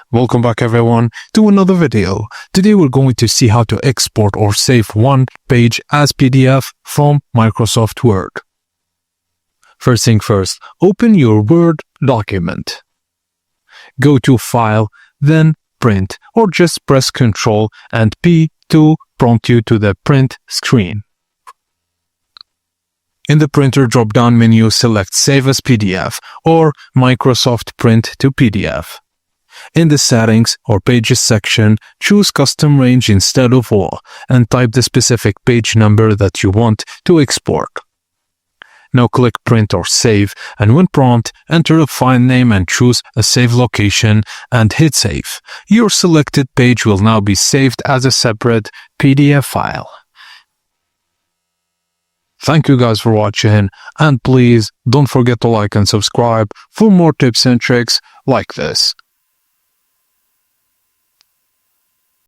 Welcome back everyone to another video. Today we're going to see how to export or save one page as PDF from Microsoft Word. First thing first, open your Word document. Go to File, then Print, or just press Ctrl and P to prompt you to the print screen. In the printer drop-down menu, select Save as PDF or Microsoft Print to PDF. In the Settings or Pages section, choose Custom Range instead of All and type the specific page number that you want to export. Now click Print or Save, and when prompted, enter a file name and choose a save location and hit Save. Your selected page will now be saved as a separate PDF file. Thank you guys for watching, and please don't forget to like and subscribe for more tips and tricks like this.